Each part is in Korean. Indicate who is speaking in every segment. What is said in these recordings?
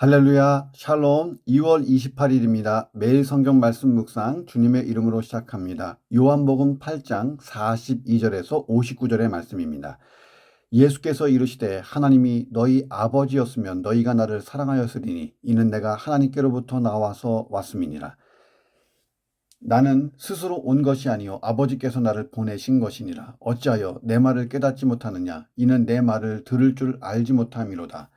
Speaker 1: 할렐루야, 샬롬. 2월 28일입니다. 매일 성경 말씀 묵상 주님의 이름으로 시작합니다. 요한복음 8장 42절에서 59절의 말씀입니다. 예수께서 이르시되 하나님이 너희 아버지였으면 너희가 나를 사랑하였으리니 이는 내가 하나님께로부터 나와서 왔음이니라. 나는 스스로 온 것이 아니요 아버지께서 나를 보내신 것이니라. 어찌하여 내 말을 깨닫지 못하느냐? 이는 내 말을 들을 줄 알지 못함이로다.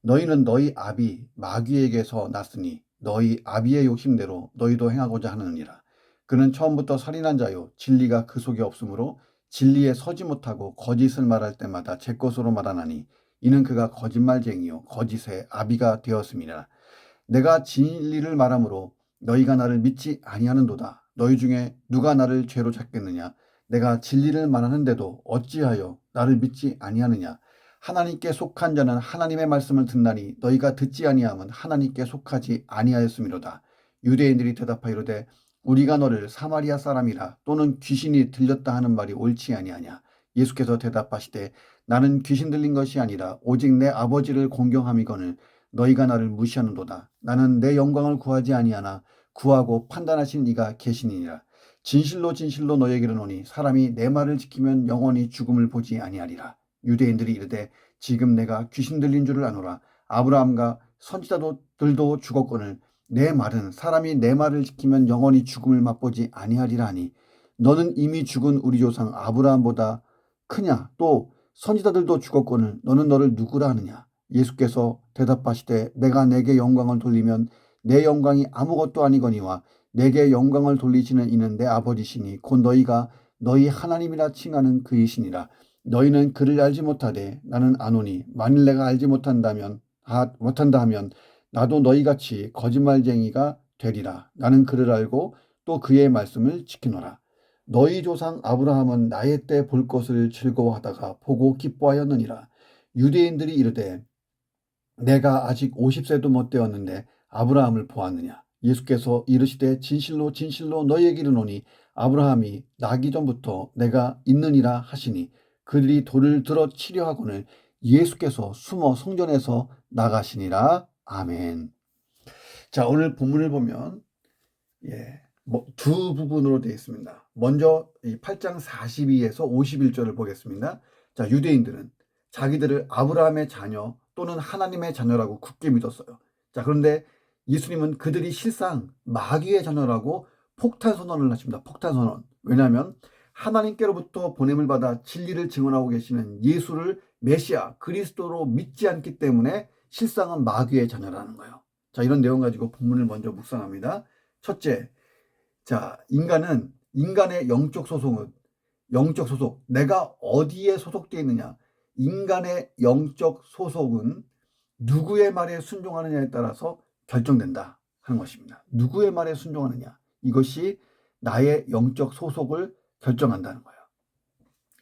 Speaker 1: 너희는 너희 아비 마귀에게서 났으니 너희 아비의 욕심대로 너희도 행하고자 하느니라. 그는 처음부터 살인한 자요 진리가 그 속에 없으므로 진리에 서지 못하고 거짓을 말할 때마다 제 것으로 말하나니 이는 그가 거짓말쟁이요 거짓의 아비가 되었음이라. 내가 진리를 말하므로 너희가 나를 믿지 아니하는도다. 너희 중에 누가 나를 죄로 잡겠느냐? 내가 진리를 말하는데도 어찌하여 나를 믿지 아니하느냐? 하나님께 속한 자는 하나님의 말씀을 듣나니 너희가 듣지 아니함은 하나님께 속하지 아니하였음이로다. 유대인들이 대답하이로되 우리가 너를 사마리아 사람이라 또는 귀신이 들렸다 하는 말이 옳지 아니하냐? 예수께서 대답하시되 나는 귀신 들린 것이 아니라 오직 내 아버지를 공경함이거늘 너희가 나를 무시하는도다. 나는 내 영광을 구하지 아니하나 구하고 판단하신 이가 계시니라. 진실로 진실로 너희에게 이르노니 사람이 내 말을 지키면 영원히 죽음을 보지 아니하리라. 유대인들이 이르되 지금 내가 귀신 들린 줄을 아노라. 아브라함과 선지자들도 죽었거늘 내 말은 사람이 내 말을 지키면 영원히 죽음을 맛보지 아니하리라 하니 너는 이미 죽은 우리 조상 아브라함보다 크냐? 또 선지자들도 죽었거늘 너는 너를 누구라 하느냐? 예수께서 대답하시되 내가 내게 영광을 돌리면 내 영광이 아무것도 아니거니와 내게 영광을 돌리시는 이는 내 아버지시니 곧 너희가 너희 하나님이라 칭하는 그이시니라. 너희는 그를 알지 못하되 나는 아노니 만일 내가 알지 못한다 하면 나도 너희같이 거짓말쟁이가 되리라. 나는 그를 알고 또 그의 말씀을 지키노라. 너희 조상 아브라함은 나의 때 볼 것을 즐거워하다가 보고 기뻐하였느니라. 유대인들이 이르되 내가 아직 50세도 못 되었는데 아브라함을 보았느냐? 예수께서 이르시되 진실로 진실로 너희에게 이르노니 아브라함이 나기 전부터 내가 있느니라 하시니 그들이 돌을 들어 치려 하고는 예수께서 숨어 성전에서 나가시니라. 아멘. 자, 오늘 본문을 보면 두 부분으로 되어 있습니다. 먼저 이 8장 42에서 51절을 보겠습니다. 자, 유대인들은 자기들을 아브라함의 자녀 또는 하나님의 자녀라고 굳게 믿었어요. 자, 그런데 예수님은 그들이 실상 마귀의 자녀라고 폭탄 선언을 하십니다. 폭탄 선언. 왜냐하면 하나님께로부터 보냄을 받아 진리를 증언하고 계시는 예수를 메시아 그리스도로 믿지 않기 때문에 실상은 마귀의 자녀라는 거예요. 자, 이런 내용 가지고 본문을 먼저 묵상합니다. 첫째, 자, 인간의 영적 소속, 내가 어디에 소속되어 있느냐? 인간의 영적 소속은 누구의 말에 순종하느냐에 따라서 결정된다 하는 것입니다. 누구의 말에 순종하느냐? 이것이 나의 영적 소속을 결정한다는 거예요.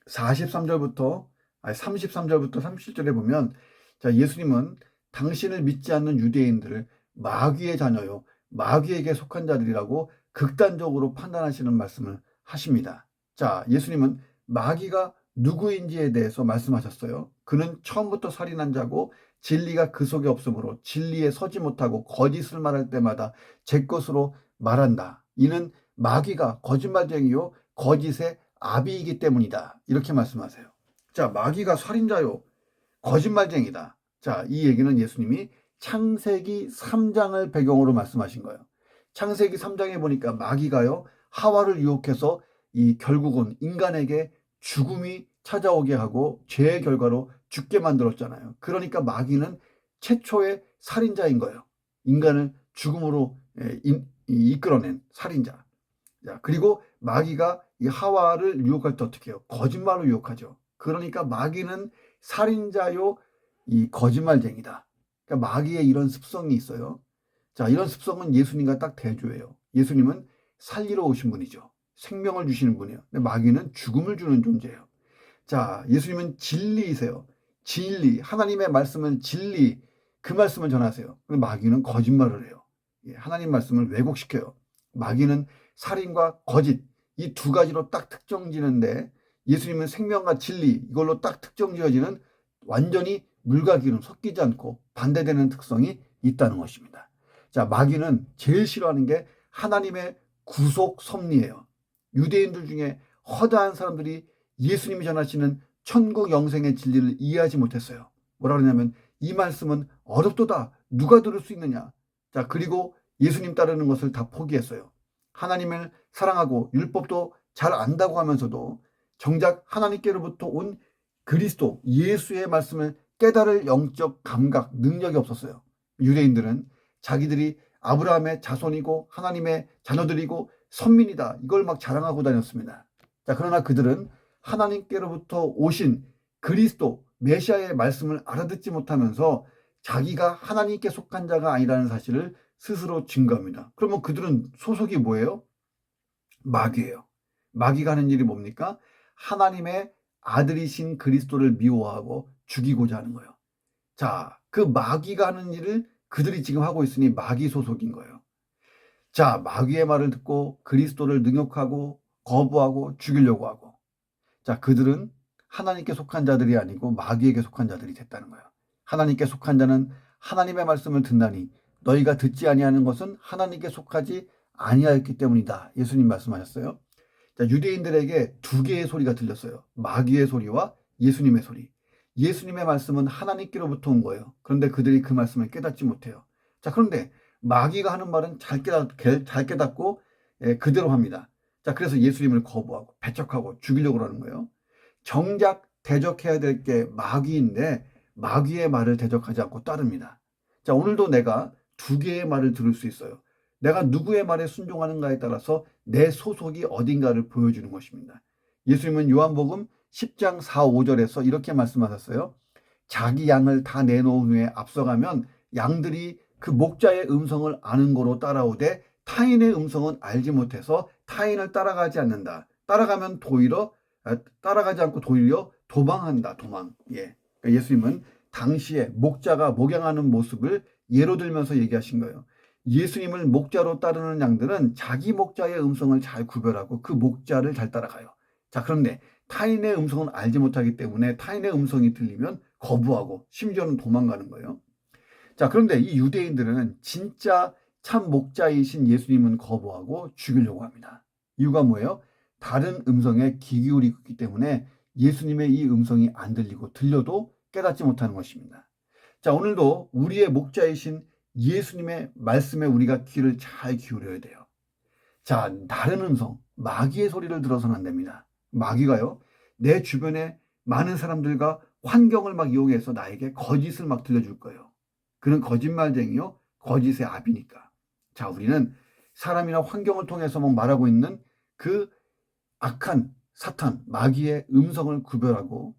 Speaker 1: 33절부터 37절에 보면 자, 예수님은 당신을 믿지 않는 유대인들을 마귀의 자녀요, 마귀에게 속한 자들이라고 극단적으로 판단하시는 말씀을 하십니다. 자, 예수님은 마귀가 누구인지에 대해서 말씀하셨어요. 그는 처음부터 살인한 자고 진리가 그 속에 없으므로 진리에 서지 못하고 거짓을 말할 때마다 제 것으로 말한다. 이는 마귀가 거짓말쟁이요 거짓의 아비이기 때문이다. 이렇게 말씀하세요. 자, 마귀가 살인자요 거짓말쟁이다. 자, 이 얘기는 예수님이 창세기 3장을 배경으로 말씀하신 거예요. 창세기 3장에 보니까 마귀가요 하와를 유혹해서 이 결국은 인간에게 죽음이 찾아오게 하고 죄의 결과로 죽게 만들었잖아요. 그러니까 마귀는 최초의 살인자인 거예요. 인간을 죽음으로 이끌어낸 살인자. 자, 그리고 마귀가 이 하와를 유혹할 때 어떻게 해요? 거짓말로 유혹하죠. 그러니까 마귀는 살인자요 이 거짓말쟁이다. 그러니까 마귀의 이런 습성이 있어요. 자, 이런 습성은 예수님과 딱 대조해요. 예수님은 살리러 오신 분이죠. 생명을 주시는 분이에요. 근데 마귀는 죽음을 주는 존재예요. 자, 예수님은 진리이세요. 진리, 하나님의 말씀은 진리, 그 말씀을 전하세요. 근데 마귀는 거짓말을 해요. 하나님 말씀을 왜곡시켜요. 마귀는 살인과 거짓, 이 두 가지로 딱 특정지는데 예수님은 생명과 진리, 이걸로 딱 특정지어지는 완전히 물과 기름 섞이지 않고 반대되는 특성이 있다는 것입니다. 자, 마귀는 제일 싫어하는 게 하나님의 구속 섭리예요. 유대인들 중에 허다한 사람들이 예수님이 전하시는 천국 영생의 진리를 이해하지 못했어요. 뭐라 그러냐면 이 말씀은 어렵도다. 누가 들을 수 있느냐. 자, 그리고 예수님 따르는 것을 다 포기했어요. 하나님을 사랑하고 율법도 잘 안다고 하면서도 정작 하나님께로부터 온 그리스도 예수의 말씀을 깨달을 영적 감각, 능력이 없었어요. 유대인들은 자기들이 아브라함의 자손이고 하나님의 자녀들이고 선민이다. 이걸 막 자랑하고 다녔습니다. 자, 그러나 그들은 하나님께로부터 오신 그리스도 메시아의 말씀을 알아듣지 못하면서 자기가 하나님께 속한 자가 아니라는 사실을 스스로 증거합니다. 그러면 그들은 소속이 뭐예요? 마귀예요. 마귀가 하는 일이 뭡니까? 하나님의 아들이신 그리스도를 미워하고 죽이고자 하는 거예요. 자, 그 마귀가 하는 일을 그들이 지금 하고 있으니 마귀 소속인 거예요. 자, 마귀의 말을 듣고 그리스도를 능욕하고 거부하고 죽이려고 하고, 자, 그들은 하나님께 속한 자들이 아니고 마귀에게 속한 자들이 됐다는 거예요. 하나님께 속한 자는 하나님의 말씀을 듣나니 너희가 듣지 아니하는 것은 하나님께 속하지 아니하였기 때문이다. 예수님 말씀하셨어요. 자, 유대인들에게 두 개의 소리가 들렸어요. 마귀의 소리와 예수님의 소리. 예수님의 말씀은 하나님께로부터 온 거예요. 그런데 그들이 그 말씀을 깨닫지 못해요. 자, 그런데 마귀가 하는 말은 잘 깨닫고 그대로 합니다. 자, 그래서 예수님을 거부하고 배척하고 죽이려고 하는 거예요. 정작 대적해야 될 게 마귀인데 마귀의 말을 대적하지 않고 따릅니다. 자, 오늘도 내가 두 개의 말을 들을 수 있어요. 내가 누구의 말에 순종하는가에 따라서 내 소속이 어딘가를 보여주는 것입니다. 예수님은 요한복음 10장 4, 5절에서 이렇게 말씀하셨어요. 자기 양을 다 내놓은 후에 앞서가면 양들이 그 목자의 음성을 아는 거로 따라오되 타인의 음성은 알지 못해서 타인을 따라가지 않는다. 따라가지 않고 도리어 도망한다. 도망. 예. 그러니까 예수님은 당시에 목자가 목양하는 모습을 예로 들면서 얘기하신 거예요. 예수님을 목자로 따르는 양들은 자기 목자의 음성을 잘 구별하고 그 목자를 잘 따라가요. 자, 그런데 타인의 음성은 알지 못하기 때문에 타인의 음성이 들리면 거부하고 심지어는 도망가는 거예요. 자, 그런데 이 유대인들은 진짜 참 목자이신 예수님은 거부하고 죽이려고 합니다. 이유가 뭐예요? 다른 음성에 귀 기울이고 있기 때문에 예수님의 이 음성이 안 들리고 들려도 깨닫지 못하는 것입니다. 자, 오늘도 우리의 목자이신 예수님의 말씀에 우리가 귀를 잘 기울여야 돼요. 자, 다른 음성, 마귀의 소리를 들어서는 안 됩니다. 마귀가요, 내 주변에 많은 사람들과 환경을 막 이용해서 나에게 거짓을 막 들려줄 거예요. 그는 거짓말쟁이요, 거짓의 아비니까. 자, 우리는 사람이나 환경을 통해서 막 말하고 있는 그 악한 사탄, 마귀의 음성을 구별하고,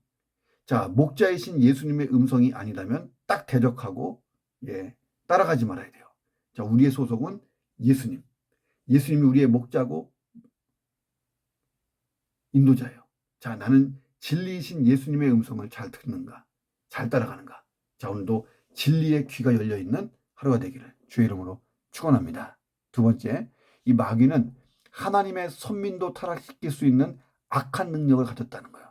Speaker 1: 자, 목자이신 예수님의 음성이 아니라면 딱 대적하고, 따라가지 말아야 돼요. 자, 우리의 소속은 예수님. 예수님이 우리의 목자고 인도자예요. 자, 나는 진리이신 예수님의 음성을 잘 듣는가? 잘 따라가는가? 자, 오늘도 진리의 귀가 열려있는 하루가 되기를 주의 이름으로 축원합니다. 두 번째, 이 마귀는 하나님의 선민도 타락시킬 수 있는 악한 능력을 가졌다는 거예요.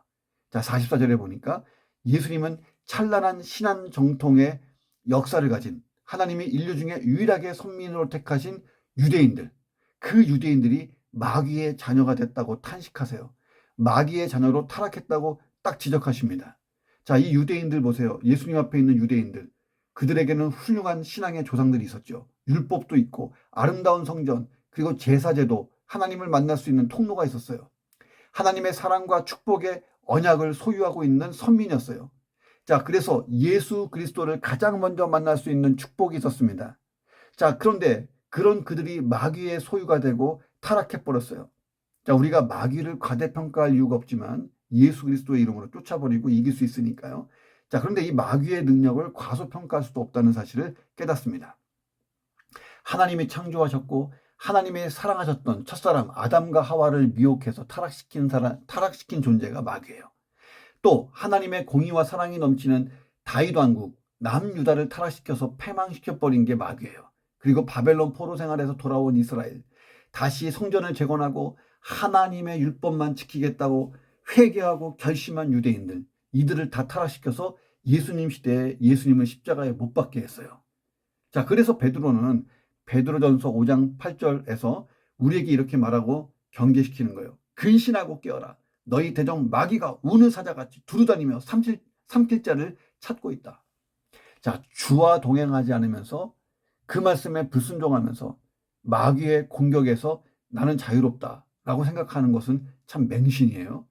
Speaker 1: 자, 44절에 보니까 예수님은 찬란한 신앙 정통의 역사를 가진 하나님이 인류 중에 유일하게 선민으로 택하신 유대인들, 그 유대인들이 마귀의 자녀가 됐다고 탄식하세요. 마귀의 자녀로 타락했다고 딱 지적하십니다. 자, 이 유대인들 보세요. 예수님 앞에 있는 유대인들. 그들에게는 훌륭한 신앙의 조상들이 있었죠. 율법도 있고 아름다운 성전, 그리고 제사제도, 하나님을 만날 수 있는 통로가 있었어요. 하나님의 사랑과 축복의 언약을 소유하고 있는 선민이었어요. 자, 그래서 예수 그리스도를 가장 먼저 만날 수 있는 축복이 있었습니다. 자, 그런데 그런 그들이 마귀의 소유가 되고 타락해버렸어요. 자, 우리가 마귀를 과대평가할 이유가 없지만 예수 그리스도의 이름으로 쫓아버리고 이길 수 있으니까요. 자, 그런데 이 마귀의 능력을 과소평가할 수도 없다는 사실을 깨닫습니다. 하나님이 창조하셨고 하나님이 사랑하셨던 첫사람 아담과 하와를 미혹해서 타락시킨 존재가 마귀예요. 또 하나님의 공의와 사랑이 넘치는 다윗 왕국 남유다를 타락시켜서 패망시켜버린 게 마귀예요. 그리고 바벨론 포로 생활에서 돌아온 이스라엘, 다시 성전을 재건하고 하나님의 율법만 지키겠다고 회개하고 결심한 유대인들, 이들을 다 타락시켜서 예수님 시대에 예수님을 십자가에 못 박게 했어요. 자, 그래서 베드로는 베드로전서 5장 8절에서 우리에게 이렇게 말하고 경계시키는 거예요. 근신하고 깨어라. 너희 대적 마귀가 우는 사자같이 두루다니며 삼킬 자를 찾고 있다. 자, 주와 동행하지 않으면서 그 말씀에 불순종하면서 마귀의 공격에서 나는 자유롭다라고 생각하는 것은 참 맹신이에요.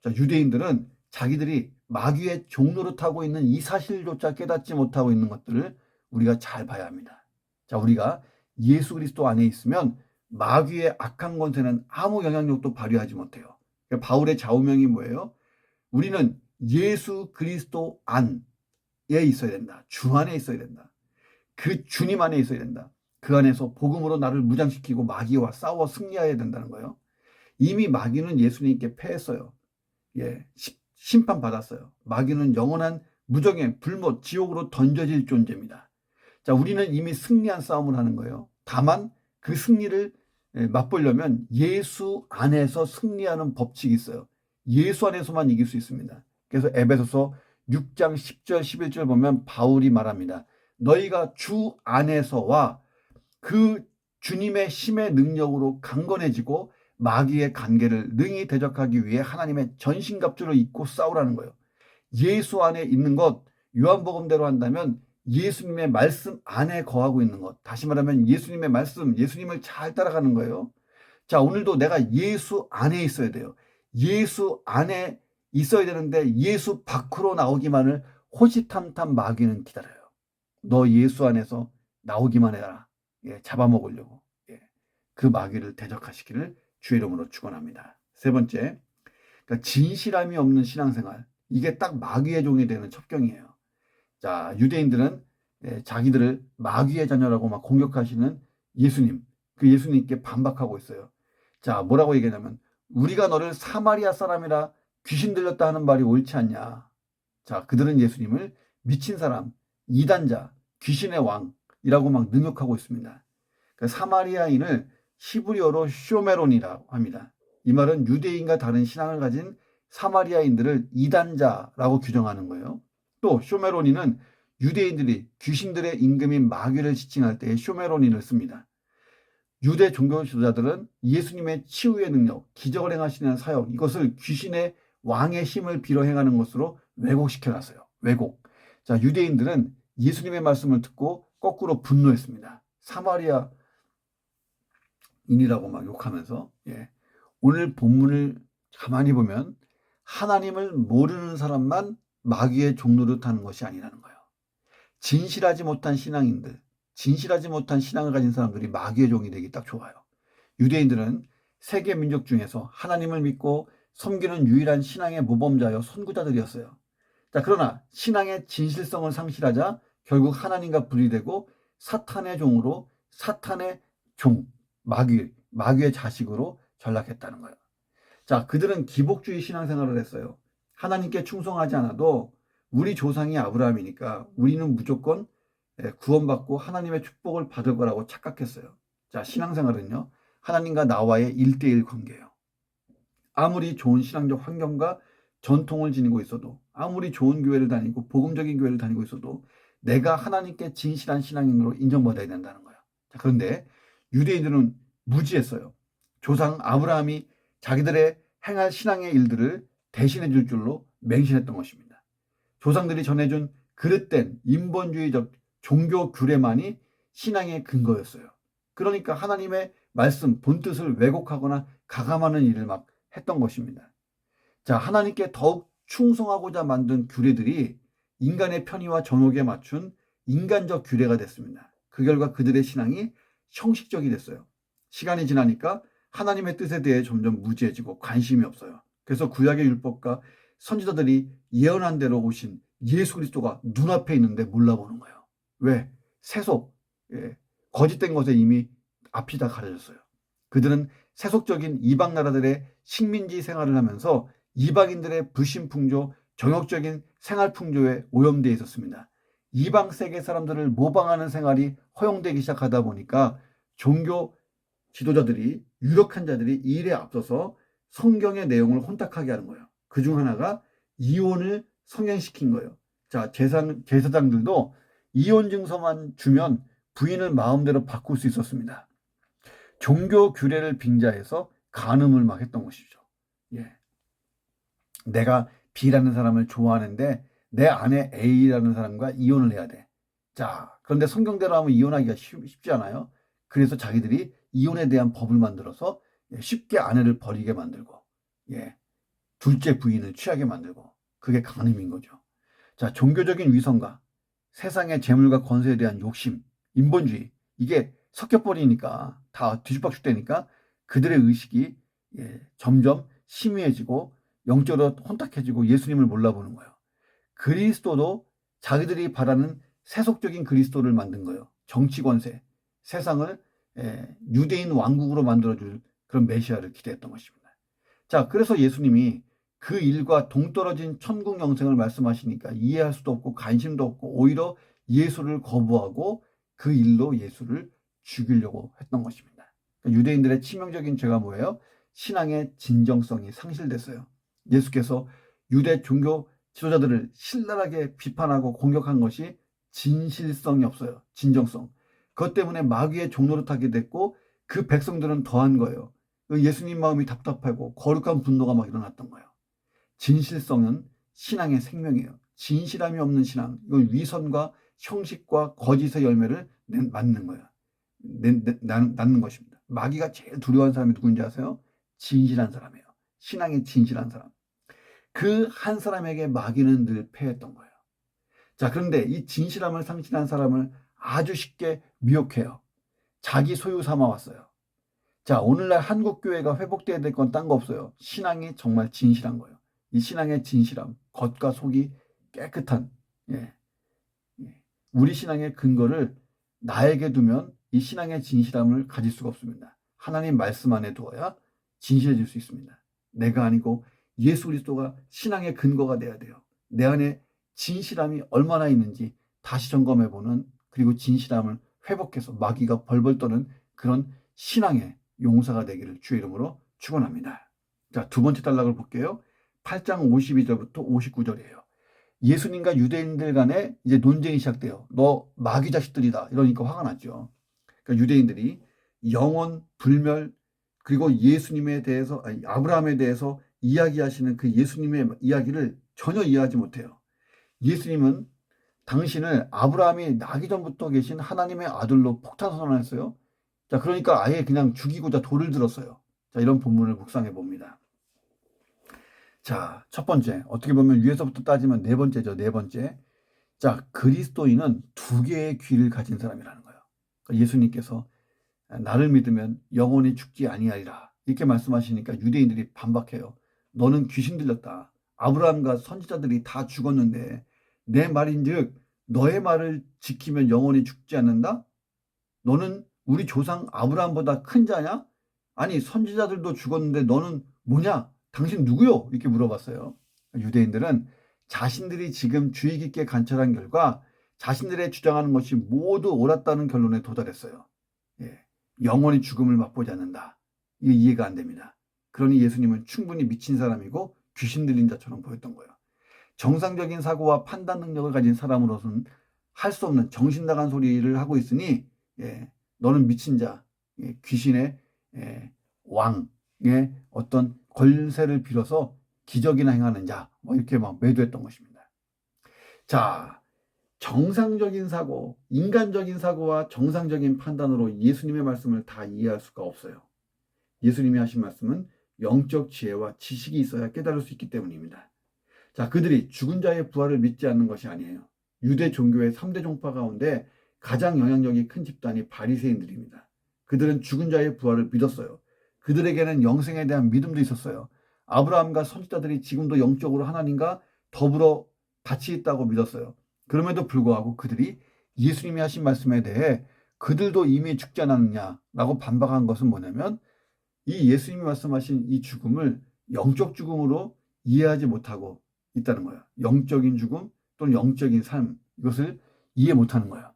Speaker 1: 자, 유대인들은 자기들이 마귀의 종노릇하고 있는 이 사실조차 깨닫지 못하고 있는 것들을 우리가 잘 봐야 합니다. 자, 우리가 예수 그리스도 안에 있으면 마귀의 악한 권세는 아무 영향력도 발휘하지 못해요. 그러니까 바울의 좌우명이 뭐예요? 우리는 예수 그리스도 안에 있어야 된다. 주 안에 있어야 된다. 그 주님 안에 있어야 된다. 그 안에서 복음으로 나를 무장시키고 마귀와 싸워 승리해야 된다는 거예요. 이미 마귀는 예수님께 패했어요. 예, 심판받았어요. 마귀는 영원한 무정의 불못 지옥으로 던져질 존재입니다. 자, 우리는 이미 승리한 싸움을 하는 거예요. 다만 그 승리를 맛보려면 예수 안에서 승리하는 법칙이 있어요. 예수 안에서만 이길 수 있습니다. 그래서 에베소서 6장 10절 11절 보면 바울이 말합니다. 너희가 주 안에서와 그 주님의 힘의 능력으로 강건해지고 마귀의 관계를 능히 대적하기 위해 하나님의 전신갑주를 입고 싸우라는 거예요. 예수 안에 있는 것, 요한복음대로 한다면 예수님의 말씀 안에 거하고 있는 것. 다시 말하면 예수님의 말씀, 예수님을 잘 따라가는 거예요. 자, 오늘도 내가 예수 안에 있어야 돼요. 예수 안에 있어야 되는데 예수 밖으로 나오기만을 호시탐탐 마귀는 기다려요. 너 예수 안에서 나오기만 해라. 예, 잡아먹으려고. 예, 그 마귀를 대적하시기를 주의 이름으로 축원합니다. 세 번째, 그러니까 진실함이 없는 신앙생활. 이게 딱 마귀의 종이 되는 첩경이에요. 자, 유대인들은 자기들을 마귀의 자녀라고 막 공격하시는 예수님, 그 예수님께 반박하고 있어요. 자, 뭐라고 얘기하냐면 우리가 너를 사마리아 사람이라 귀신 들렸다 하는 말이 옳지 않냐. 자, 그들은 예수님을 미친 사람, 이단자, 귀신의 왕이라고 막 능욕하고 있습니다. 그 사마리아인을 히브리어로 쇼메론이라고 합니다. 이 말은 유대인과 다른 신앙을 가진 사마리아인들을 이단자라고 규정하는 거예요. 또 쇼메로니는 유대인들이 귀신들의 임금인 마귀를 지칭할 때 쇼메로니를 씁니다. 유대 종교 지도자들은 예수님의 치유의 능력, 기적을 행하시는 사역, 이것을 귀신의 왕의 힘을 빌어 행하는 것으로 왜곡시켜놨어요. 왜곡. 자, 유대인들은 예수님의 말씀을 듣고 거꾸로 분노했습니다. 사마리아인이라고 막 욕하면서. 예. 오늘 본문을 가만히 보면 하나님을 모르는 사람만 마귀의 종노릇하는 것이 아니라는 거예요. 진실하지 못한 신앙인들, 진실하지 못한 신앙을 가진 사람들이 마귀의 종이 되기 딱 좋아요. 유대인들은 세계 민족 중에서 하나님을 믿고 섬기는 유일한 신앙의 모범자여 선구자들이었어요. 자, 그러나 신앙의 진실성을 상실하자 결국 하나님과 분리되고 사탄의 종으로 사탄의 종, 마귀의 자식으로 전락했다는 거예요. 자, 그들은 기복주의 신앙생활을 했어요. 하나님께 충성하지 않아도 우리 조상이 아브라함이니까 우리는 무조건 구원받고 하나님의 축복을 받을 거라고 착각했어요. 자, 신앙생활은요, 하나님과 나와의 1대1 관계예요. 아무리 좋은 신앙적 환경과 전통을 지니고 있어도, 아무리 좋은 교회를 다니고 복음적인 교회를 다니고 있어도 내가 하나님께 진실한 신앙인으로 인정받아야 된다는 거예요. 자, 그런데 유대인들은 무지했어요. 조상 아브라함이 자기들의 행할 신앙의 일들을 대신해 줄 줄로 맹신했던 것입니다. 조상들이 전해준 그릇된 인본주의적 종교 규례만이 신앙의 근거였어요. 그러니까 하나님의 말씀, 본뜻을 왜곡하거나 가감하는 일을 막 했던 것입니다. 자, 하나님께 더욱 충성하고자 만든 규례들이 인간의 편의와 정욕에 맞춘 인간적 규례가 됐습니다. 그 결과 그들의 신앙이 형식적이 됐어요. 시간이 지나니까 하나님의 뜻에 대해 점점 무지해지고 관심이 없어요. 그래서 구약의 율법과 선지자들이 예언한 대로 오신 예수 그리스도가 눈앞에 있는데 몰라보는 거예요. 왜? 세속, 거짓된 것에 이미 앞이 다 가려졌어요. 그들은 세속적인 이방 나라들의 식민지 생활을 하면서 이방인들의 불신풍조, 정욕적인 생활풍조에 오염되어 있었습니다. 이방 세계 사람들을 모방하는 생활이 허용되기 시작하다 보니까 종교 지도자들이, 유력한 자들이 이 일에 앞서서 성경의 내용을 혼탁하게 하는 거예요. 그중 하나가 이혼을 성행시킨 거예요. 자, 제사장들도 이혼 증서만 주면 부인을 마음대로 바꿀 수 있었습니다. 종교 규례를 빙자해서 간음을 막 했던 것이죠. 예. 내가 B라는 사람을 좋아하는데 내 아내 A라는 사람과 이혼을 해야 돼. 자, 그런데 성경대로 하면 이혼하기가 쉽지 않아요. 그래서 자기들이 이혼에 대한 법을 만들어서 쉽게 아내를 버리게 만들고, 예, 둘째 부인을 취하게 만들고, 그게 간음인 거죠. 자, 종교적인 위선과 세상의 재물과 권세에 대한 욕심, 인본주의, 이게 섞여버리니까 다 뒤죽박죽되니까 그들의 의식이 점점 심의해지고 영적으로 혼탁해지고 예수님을 몰라보는 거예요. 그리스도도 자기들이 바라는 세속적인 그리스도를 만든 거예요. 정치 권세, 세상을 유대인 왕국으로 만들어줄 그런 메시아를 기대했던 것입니다. 자, 그래서 예수님이 그 일과 동떨어진 천국 영생을 말씀하시니까 이해할 수도 없고 관심도 없고 오히려 예수를 거부하고 그 일로 예수를 죽이려고 했던 것입니다. 그러니까 유대인들의 치명적인 죄가 뭐예요? 신앙의 진정성이 상실됐어요. 예수께서 유대 종교 지도자들을 신랄하게 비판하고 공격한 것이 진실성이 없어요. 진정성. 그것 때문에 마귀의 종노릇 하게 됐고 그 백성들은 더한 거예요. 예수님 마음이 답답하고 거룩한 분노가 막 일어났던 거예요. 진실성은 신앙의 생명이에요. 진실함이 없는 신앙, 이건 위선과 형식과 거짓의 열매를 낳는 거예요. 낳는 것입니다. 마귀가 제일 두려워하는 사람이 누구인지 아세요? 진실한 사람이에요. 신앙이 진실한 사람. 그 한 사람에게 마귀는 늘 패했던 거예요. 자, 그런데 이 진실함을 상실한 사람을 아주 쉽게 미혹해요. 자기 소유 삼아 왔어요. 자, 오늘날 한국 교회가 회복돼야 될 건 딴 거 없어요. 신앙이 정말 진실한 거예요. 이 신앙의 진실함, 겉과 속이 깨끗한, 예, 예. 우리 신앙의 근거를 나에게 두면 이 신앙의 진실함을 가질 수가 없습니다. 하나님 말씀 안에 두어야 진실해질 수 있습니다. 내가 아니고 예수 그리스도가 신앙의 근거가 돼야 돼요. 내 안에 진실함이 얼마나 있는지 다시 점검해보는, 그리고 진실함을 회복해서 마귀가 벌벌 떠는 그런 신앙의 용사가 되기를 주의 이름으로 축원합니다. 자, 두 번째 단락을 볼게요. 8장 52절부터 59절이에요. 예수님과 유대인들 간에 이제 논쟁이 시작돼요. 너 마귀 자식들이다. 이러니까 화가 났죠. 그러니까 유대인들이 영원 불멸, 그리고 예수님에 대해서, 아니, 아브라함에 대해서 이야기하시는 그 예수님의 이야기를 전혀 이해하지 못해요. 예수님은 당신을 아브라함이 나기 전부터 계신 하나님의 아들로 폭탄 선언했어요. 자, 그러니까 아예 그냥 죽이고자 돌을 들었어요. 자, 이런 본문을 묵상해 봅니다. 자, 첫 번째, 어떻게 보면 위에서부터 따지면 네 번째죠. 네 번째. 자, 그리스도인은 두 개의 귀를 가진 사람이라는 거예요. 그러니까 예수님께서 나를 믿으면 영원히 죽지 아니하리라, 이렇게 말씀하시니까 유대인들이 반박해요. 너는 귀신 들렸다. 아브라함과 선지자들이 다 죽었는데 내 말인즉 너의 말을 지키면 영원히 죽지 않는다? 너는 우리 조상 아브라함보다 큰 자냐? 아니, 선지자들도 죽었는데 너는 뭐냐? 당신 누구요? 이렇게 물어봤어요. 유대인들은 자신들이 지금 주의 깊게 관찰한 결과 자신들의 주장하는 것이 모두 옳았다는 결론에 도달했어요. 예, 영원히 죽음을 맛보지 않는다. 이게 이해가 안 됩니다. 그러니 예수님은 충분히 미친 사람이고 귀신 들린 자처럼 보였던 거예요. 정상적인 사고와 판단 능력을 가진 사람으로서는 할 수 없는 정신 나간 소리를 하고 있으니, 너는 미친 자, 귀신의 왕의 어떤 권세를 빌어서 기적이나 행하는 자, 뭐 이렇게 막 매도했던 것입니다. 자, 정상적인 사고, 인간적인 사고와 정상적인 판단으로 예수님의 말씀을 다 이해할 수가 없어요. 예수님이 하신 말씀은 영적 지혜와 지식이 있어야 깨달을 수 있기 때문입니다. 자, 그들이 죽은 자의 부활을 믿지 않는 것이 아니에요. 유대 종교의 3대 종파 가운데 가장 영향력이 큰 집단이 바리새인들입니다. 그들은 죽은 자의 부활을 믿었어요. 그들에게는 영생에 대한 믿음도 있었어요. 아브라함과 선지자들이 지금도 영적으로 하나님과 더불어 같이 있다고 믿었어요. 그럼에도 불구하고 그들이 예수님이 하신 말씀에 대해 그들도 이미 죽지 않았느냐라고 반박한 것은 뭐냐면, 이 예수님이 말씀하신 이 죽음을 영적 죽음으로 이해하지 못하고 있다는 거예요. 영적인 죽음 또는 영적인 삶, 이것을 이해 못하는 거예요.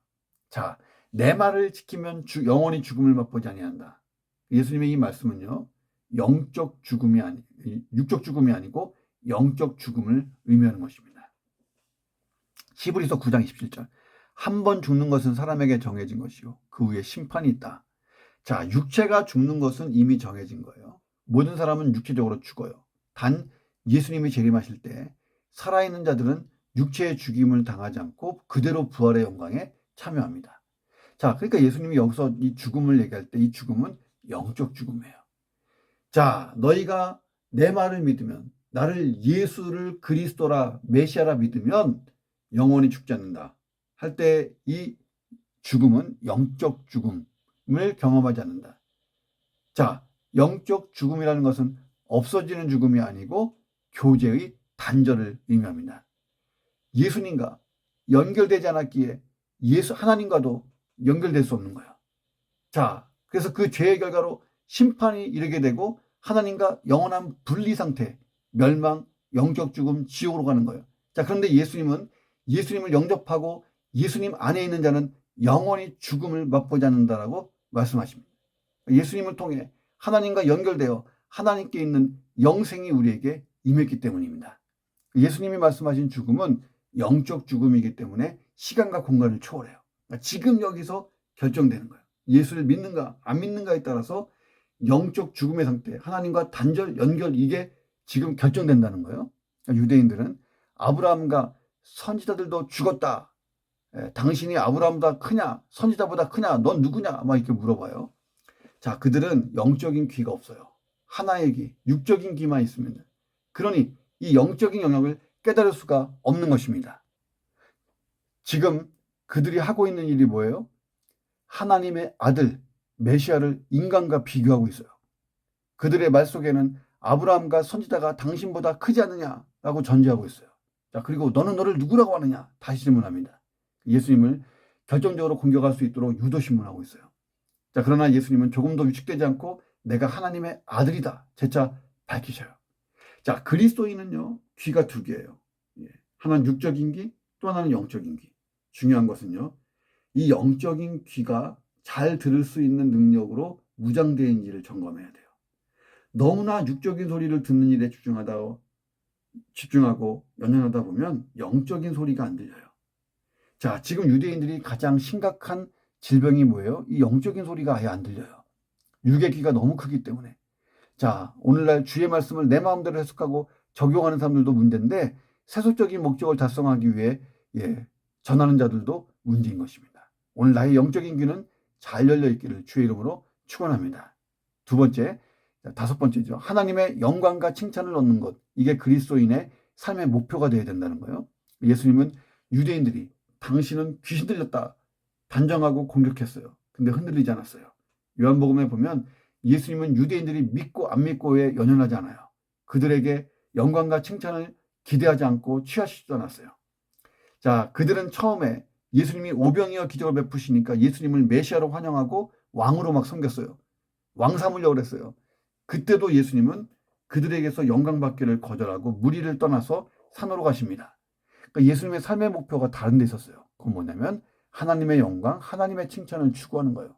Speaker 1: 자, 내 말을 지키면 영원히 죽음을 맛보지 아니한다. 예수님의 이 말씀은요, 영적 죽음이 육적 죽음이 아니고 영적 죽음을 의미하는 것입니다. 히브리서 9장 27절. 한 번 죽는 것은 사람에게 정해진 것이요 그 후에 심판이 있다. 자, 육체가 죽는 것은 이미 정해진 거예요. 모든 사람은 육체적으로 죽어요. 단 예수님이 재림하실 때 살아있는 자들은 육체의 죽임을 당하지 않고 그대로 부활의 영광에 참여합니다. 자, 그러니까 예수님이 여기서 이 죽음을 얘기할 때 이 죽음은 영적 죽음이에요. 자, 너희가 내 말을 믿으면, 나를 예수를 그리스도라 메시아라 믿으면 영원히 죽지 않는다 할 때 이 죽음은 영적 죽음을 경험하지 않는다. 자, 영적 죽음이라는 것은 없어지는 죽음이 아니고 교제의 단절을 의미합니다. 예수님과 연결되지 않았기에 하나님과도 연결될 수 없는 거예요. 자, 그래서 그 죄의 결과로 심판이 이르게 되고 하나님과 영원한 분리 상태, 멸망, 영적 죽음, 지옥으로 가는 거예요. 자, 그런데 예수님을 영접하고 예수님 안에 있는 자는 영원히 죽음을 맛보지 않는다라고 말씀하십니다. 예수님을 통해 하나님과 연결되어 하나님께 있는 영생이 우리에게 임했기 때문입니다. 예수님이 말씀하신 죽음은 영적 죽음이기 때문에 시간과 공간을 초월해요. 그러니까 지금 여기서 결정되는 거예요. 예수를 믿는가 안 믿는가에 따라서 영적 죽음의 상태, 하나님과 단절, 연결, 이게 지금 결정된다는 거예요. 그러니까 유대인들은 아브라함과 선지자들도 죽었다. 당신이 아브라함보다 크냐? 선지자보다 크냐? 넌 누구냐? 막 이렇게 물어봐요. 자, 그들은 영적인 귀가 없어요. 하나의 귀, 육적인 귀만 있습니다. 그러니 이 영적인 영역을 깨달을 수가 없는 것입니다. 지금 그들이 하고 있는 일이 뭐예요? 하나님의 아들 메시아를 인간과 비교하고 있어요. 그들의 말 속에는 아브라함과 선지자가 당신보다 크지 않느냐라고 전제하고 있어요. 자, 그리고 너는 너를 누구라고 하느냐 다시 질문합니다. 예수님을 결정적으로 공격할 수 있도록 유도신문하고 있어요. 자, 그러나 예수님은 조금도 위축되지 않고 내가 하나님의 아들이다 재차 밝히셔요. 자, 그리스도인은요 귀가 두 개예요. 하나는 육적인 귀, 또 하나는 영적인 귀. 중요한 것은요 이 영적인 귀가 잘 들을 수 있는 능력으로 무장되어있는지를 점검해야 돼요. 너무나 육적인 소리를 듣는 일에 집중하고 연연하다 보면 영적인 소리가 안 들려요. 자, 지금 유대인들이 가장 심각한 질병이 뭐예요? 이 영적인 소리가 아예 안 들려요. 육의 귀가 너무 크기 때문에. 자, 오늘날 주의 말씀을 내 마음대로 해석하고 적용하는 사람들도 문제인데 세속적인 목적을 달성하기 위해 전하는 자들도 문제인 것입니다. 오늘 나의 영적인 귀는 잘 열려 있기를 주의 이름으로 축원합니다. 두 번째, 다섯 번째죠. 하나님의 영광과 칭찬을 얻는 것. 이게 그리스도인의 삶의 목표가 되어야 된다는 거예요. 예수님은 유대인들이 당신은 귀신 들렸다 단정하고 공격했어요. 근데 흔들리지 않았어요. 요한복음에 보면 예수님은 유대인들이 믿고 안 믿고에 연연하지 않아요. 그들에게 영광과 칭찬을 기대하지 않고 취하시지도 않았어요. 자, 그들은 처음에 예수님이 오병이어 기적을 베푸시니까 예수님을 메시아로 환영하고 왕으로 막 섬겼어요. 왕 삼으려고 그랬어요. 그때도 예수님은 그들에게서 영광 받기를 거절하고 무리를 떠나서 산으로 가십니다. 그러니까 예수님의 삶의 목표가 다른 데 있었어요. 그건 뭐냐면 하나님의 영광, 하나님의 칭찬을 추구하는 거예요.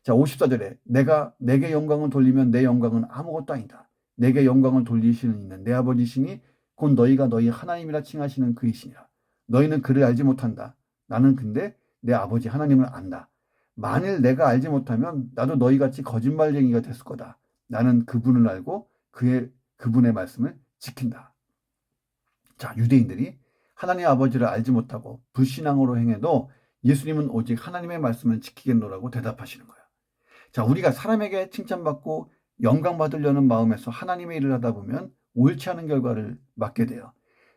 Speaker 1: 자, 54절에 내가 내게 영광을 돌리면 내 영광은 아무것도 아니다. 내게 영광을 돌리시는 이는 내 아버지시니 곧 너희가 너희 하나님이라 칭하시는 그이시니라. 너희는 그를 알지 못한다. 나는 근데 내 아버지 하나님을 안다. 만일 내가 알지 못하면 나도 너희같이 거짓말쟁이가 됐을 거다. 나는 그분을 알고 그분의 말씀을 지킨다. 자, 유대인들이 하나님 아버지를 알지 못하고 불신앙으로 행해도 예수님은 오직 하나님의 말씀을 지키겠노라고 대답하시는 거예요. 자, 우리가 사람에게 칭찬받고 영광 받으려는 마음에서 하나님의 일을 하다 보면 옳지 않은 결과를 맞게 돼요.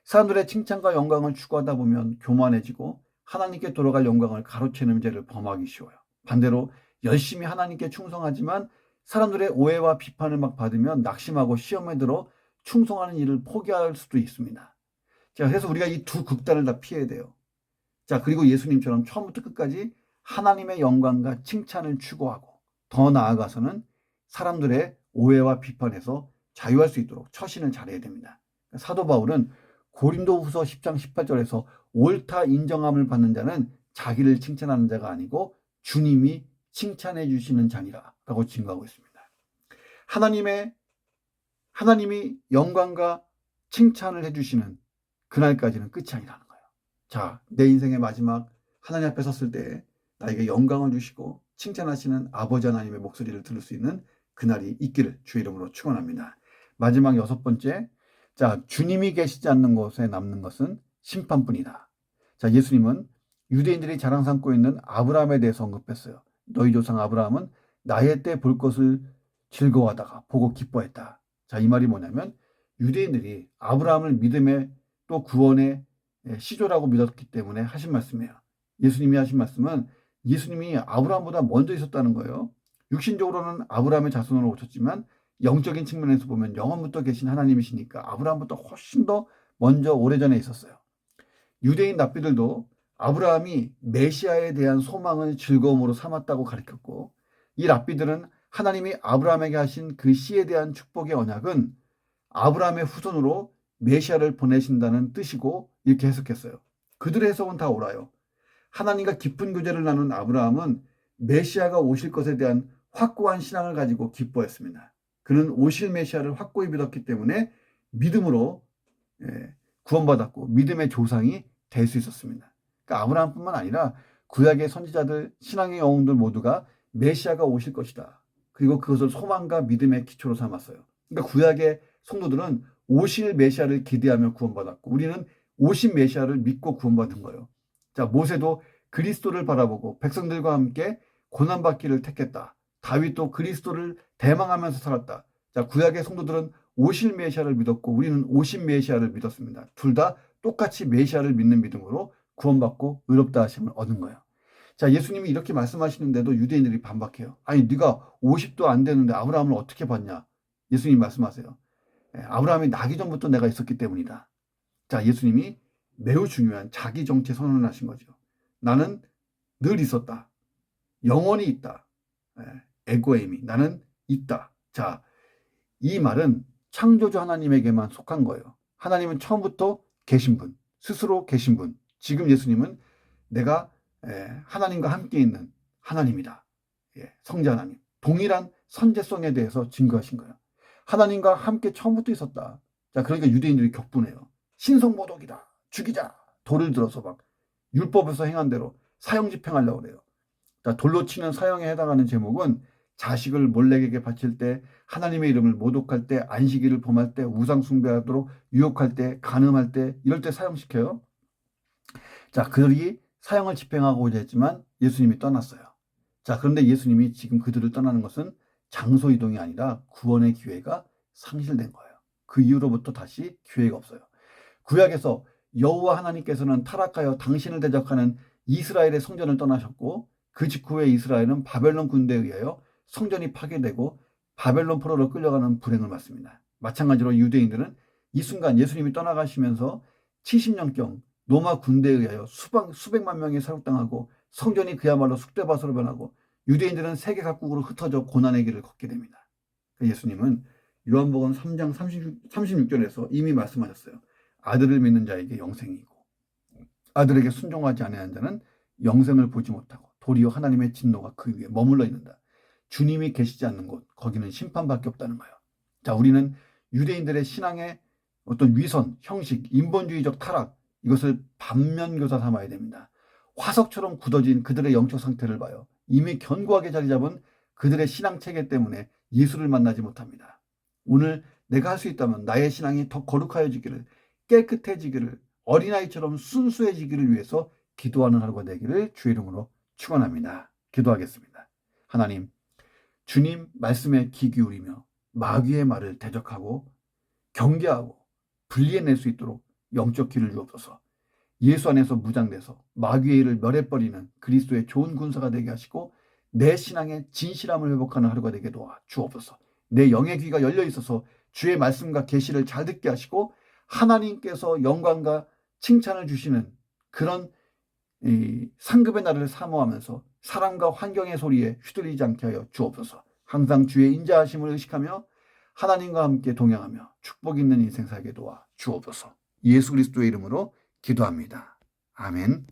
Speaker 1: 사람들의 칭찬과 영광을 추구하다 보면 교만해지고 하나님께 돌아갈 영광을 가로채는 죄를 범하기 쉬워요. 반대로 열심히 하나님께 충성하지만 사람들의 오해와 비판을 막 받으면 낙심하고 시험에 들어 충성하는 일을 포기할 수도 있습니다. 자, 그래서 우리가 이 두 극단을 다 피해야 돼요. 자, 그리고 예수님처럼 처음부터 끝까지 하나님의 영광과 칭찬을 추구하고 더 나아가서는 사람들의 오해와 비판에서 자유할 수 있도록 처신을 잘해야 됩니다. 사도 바울은 고린도후서 10장 18절에서 옳다 인정함을 받는 자는 자기를 칭찬하는 자가 아니고 주님이 칭찬해 주시는 자니라 라고 증거하고 있습니다. 하나님이 영광과 칭찬을 해주시는 그날까지는 끝이 아니라는 거예요. 자, 내 인생의 마지막 하나님 앞에 섰을 때 나에게 영광을 주시고 칭찬하시는 아버지 하나님의 목소리를 들을 수 있는 그날이 있기를 주의 이름으로 축원합니다. 마지막 6번째, 자, 주님이 계시지 않는 곳에 남는 것은 심판뿐이다. 자, 예수님은 유대인들이 자랑 삼고 있는 아브라함에 대해서 언급했어요. 너희 조상 아브라함은 나의 때 볼 것을 즐거워하다가 보고 기뻐했다. 자, 이 말이 뭐냐면 유대인들이 아브라함을 믿음의 또 구원의 시조라고 믿었기 때문에 하신 말씀이에요. 예수님이 하신 말씀은 예수님이 아브라함보다 먼저 있었다는 거예요. 육신적으로는 아브라함의 자손으로 오셨지만 영적인 측면에서 보면 영원부터 계신 하나님이시니까 아브라함부터 훨씬 더 먼저 오래전에 있었어요. 유대인 랍비들도 아브라함이 메시아에 대한 소망을 즐거움으로 삼았다고 가르쳤고, 이 랍비들은 하나님이 아브라함에게 하신 그 씨에 대한 축복의 언약은 아브라함의 후손으로 메시아를 보내신다는 뜻이고 이렇게 해석했어요. 그들의 해석은 다 옳아요. 하나님과 깊은 교제를 나눈 아브라함은 메시아가 오실 것에 대한 확고한 신앙을 가지고 기뻐했습니다. 그는 오실 메시아를 확고히 믿었기 때문에 믿음으로 구원받았고 믿음의 조상이 될 수 있었습니다. 그러니까 아브라함뿐만 아니라 구약의 선지자들, 신앙의 영웅들 모두가 메시아가 오실 것이다. 그리고 그것을 소망과 믿음의 기초로 삼았어요. 그러니까 구약의 성도들은 오실 메시아를 기대하며 구원받았고 우리는 오신 메시아를 믿고 구원받은 거예요. 자, 모세도 그리스도를 바라보고 백성들과 함께 고난받기를 택했다. 다윗도 그리스도를 대망하면서 살았다. 자, 구약의 성도들은 오실 메시아를 믿었고 우리는 오신 메시아를 믿었습니다. 둘 다 똑같이 메시아를 믿는 믿음으로 구원받고 의롭다 하심을 얻은 거예요. 자, 예수님이 이렇게 말씀하시는데도 유대인들이 반박해요. 아니, 네가 50도 안 되는데 아브라함을 어떻게 봤냐? 예수님 말씀하세요. 아브라함이 나기 전부터 내가 있었기 때문이다. 자, 예수님이 매우 중요한 자기 정체 선언을 하신 거죠. 나는 늘 있었다. 영원히 있다. 에고에미. 나는 있다. 자, 이 말은 창조주 하나님에게만 속한 거예요. 하나님은 처음부터 계신 분, 스스로 계신 분. 지금 예수님은 내가 하나님과 함께 있는 하나님이다. 성자 하나님. 동일한 선제성에 대해서 증거하신 거예요. 하나님과 함께 처음부터 있었다. 자, 그러니까 유대인들이 격분해요. 신성모독이다. 죽이자. 돌을 들어서 막 율법에서 행한 대로 사형 집행하려고 그래요. 자, 돌로 치는 사형에 해당하는 제목은 자식을 몰렉에게 바칠 때, 하나님의 이름을 모독할 때, 안식일을 범할 때, 우상 숭배하도록 유혹할 때, 간음할 때, 이럴 때 사형시켜요. 자, 그들이 사형을 집행하고자 했지만 예수님이 떠났어요. 자, 그런데 예수님이 지금 그들을 떠나는 것은 장소 이동이 아니라 구원의 기회가 상실된 거예요. 그 이후로부터 다시 기회가 없어요. 구약에서 여호와 하나님께서는 타락하여 당신을 대적하는 이스라엘의 성전을 떠나셨고 그 직후에 이스라엘은 바벨론 군대에 의하여 성전이 파괴되고 바벨론 포로로 끌려가는 불행을 받습니다. 마찬가지로 유대인들은 이 순간 예수님이 떠나가시면서 70년경 로마 군대에 의하여 수백만 명이 사육당하고 성전이 그야말로 쑥대밭으로 변하고 유대인들은 세계 각국으로 흩어져 고난의 길을 걷게 됩니다. 예수님은 요한복음 3장 36절에서 이미 말씀하셨어요. 아들을 믿는 자에게 영생이고 아들에게 순종하지 아니하는 자는 영생을 보지 못하고 도리어 하나님의 진노가 그 위에 머물러 있는다. 주님이 계시지 않는 곳, 거기는 심판밖에 없다는 거예요. 자, 우리는 유대인들의 신앙의 어떤 위선, 형식, 인본주의적 타락, 이것을 반면교사 삼아야 됩니다. 화석처럼 굳어진 그들의 영적 상태를 봐요. 이미 견고하게 자리 잡은 그들의 신앙 체계 때문에 예수를 만나지 못합니다. 오늘 내가 할 수 있다면 나의 신앙이 더 거룩하여지기를, 깨끗해지기를, 어린아이처럼 순수해지기를 위해서 기도하는 하루가 되기를 주의 이름으로 축원합니다. 기도하겠습니다. 하나님, 주님 말씀에 귀 기울이며 마귀의 말을 대적하고 경계하고 분리해낼 수 있도록 영적 길을 주옵소서. 예수 안에서 무장돼서 마귀의 일을 멸해버리는 그리스도의 좋은 군사가 되게 하시고 내 신앙의 진실함을 회복하는 하루가 되게 도와 주옵소서. 내 영의 귀가 열려 있어서 주의 말씀과 계시를 잘 듣게 하시고 하나님께서 영광과 칭찬을 주시는 그런 상급의 날을 사모하면서 사람과 환경의 소리에 휘둘리지 않게 하여 주옵소서. 항상 주의 인자하심을 의식하며 하나님과 함께 동행하며 축복 있는 인생 살게 도와 주옵소서. 예수 그리스도의 이름으로 기도합니다. 아멘.